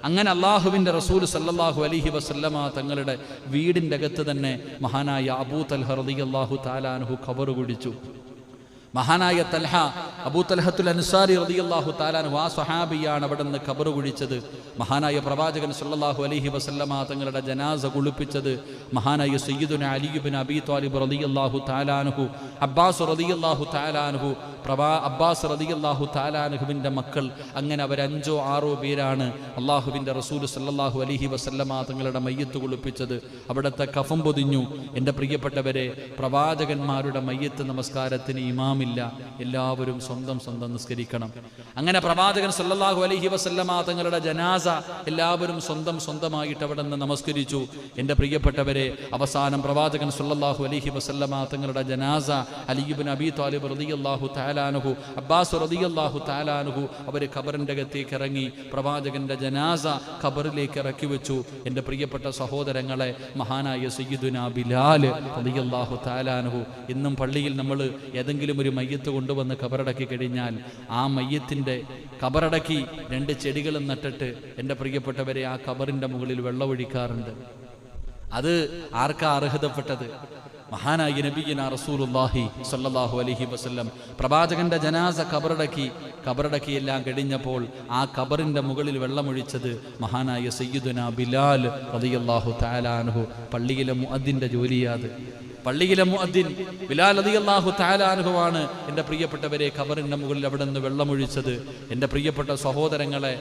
അങ്ങനെ അള്ളാഹുവിൻ്റെ റസൂൽ സല്ലല്ലാഹു അലൈഹി വസല്ലമ തങ്ങളുടെ വീടിൻ്റെ അകത്ത് തന്നെ മഹാനായ അബൂ തൽഹ റളിയല്ലാഹു തആല അൻഹു ഖബർ കുഴിച്ചു. മഹാനായ തൽഹ, അബൂ തൽഹത്തുൽ അൻസാരി റളിയല്ലാഹു തആല അൻഹു, ആ സ്വഹാബിയാണ് അവിടെ നിന്ന് ഖബർ കുഴിച്ചത്. മഹാനായ പ്രവാചകൻ സല്ലല്ലാഹു അലൈഹി വസല്ലമ തങ്ങളുടെ ജനാസ കുളിപ്പിച്ചത് മഹാനായ സയ്യിദുന അലി ഇബ്നു അബീ ത്വാലിബ് റളിയല്ലാഹു തആല അൻഹു, അബ്ബാസ് റളിയല്ലാഹു തആല അൻഹു, അബ്ബാസ് റളിയല്ലാഹു തആല അൻഹുവിൻ്റെ മക്കൾ. അങ്ങനെ അവർ 5 or 6 പേരാണ് അള്ളാഹുവിൻ്റെ റസൂൽ സല്ലല്ലാഹു അലൈഹി വസല്ലമ തങ്ങളുടെ മയ്യത്ത് കുളിപ്പിച്ചത്. അവിടുത്തെ കഫം പൊതിഞ്ഞു. എൻ്റെ പ്രിയപ്പെട്ടവരെ, പ്രവാചകന്മാരുടെ മയ്യത്ത് നമസ്കാരത്തിന് ഇമാമില്ല, എല്ലാവരും സ്വന്തം നിസ്കരിക്കണം. അങ്ങനെ പ്രവാചകൻ സല്ലല്ലാഹു അലൈഹി വസല്ലമ തങ്ങളുടെ ജനാസ എല്ലാവരും സ്വന്തമായിട്ട് അവിടെ നിന്ന് നമസ്കരിച്ചു. എൻ്റെ പ്രിയപ്പെട്ടവരെ, അവസാനം പ്രവാചകൻ സല്ലല്ലാഹു അലൈഹി വസല്ലമ തങ്ങളുടെ ജനാസ അലി ഇബ്നു അബീ ത്വാലിബ് റളിയല്ലാഹു തആല അൻഹു, അബ്ബാസ് റളിയല്ലാഹു തആല അൻഹു അവർ ഖബറിൻ്റെ അകത്തേക്ക് ഇറങ്ങി. പ്രവാചകന്റെ ജനാസ ഖബറിലേക്ക് ഇറക്കി വെച്ചു. എൻ്റെ പ്രിയപ്പെട്ട സഹോദരങ്ങളെ, മഹാനായ സയ്യിദുനാ ബിലാൽ റളിയല്ലാഹു തആല അൻഹു, ഇന്നും പള്ളിയിൽ നമ്മൾ ഏതെങ്കിലും ഒരു മയ്യത്ത് കൊണ്ടുവന്ന് ഖബറടക്കി കഴിഞ്ഞാൽ ആ മയ്യത്തിൻ്റെ ഖബറടക്കി 2 ചെടികളും നട്ടിട്ട് എൻ്റെ പ്രിയപ്പെട്ടവരെ ആ ഖബറിൻ്റെ മുകളിൽ വെള്ളമൊഴിക്കാറുണ്ട്. അത് ആർക്കാ അർഹതപ്പെട്ടത്? മഹാനായ നബിയിന റസൂലുള്ളാഹി സ്വല്ലല്ലാഹു അലൈഹി വസല്ലം പ്രവാചകന്റെ ജനാസ ഖബറടക്കി എല്ലാം കഴിഞ്ഞപ്പോൾ ആ ഖബറിന്റെ മുകളിൽ വെള്ളമൊഴിച്ചത് മഹാനായ സയ്യിദുനാ ബിലാൽ റളിയല്ലാഹു തആല അൻഹു. പള്ളിയിലെ മുഅദ്ദിന്റെ ജോലിയാത്. പള്ളിയിലെ മുഅദ്ദിൻ ബിലാൽ റളിയല്ലാഹു തആല അൻഹു ആണ് എൻ്റെ പ്രിയപ്പെട്ടവരെ ഖബറിന്റെ മുകളിൽ അവിടെ നിന്ന് വെള്ളമൊഴിച്ചത്. എൻ്റെ പ്രിയപ്പെട്ട സഹോദരങ്ങളെ,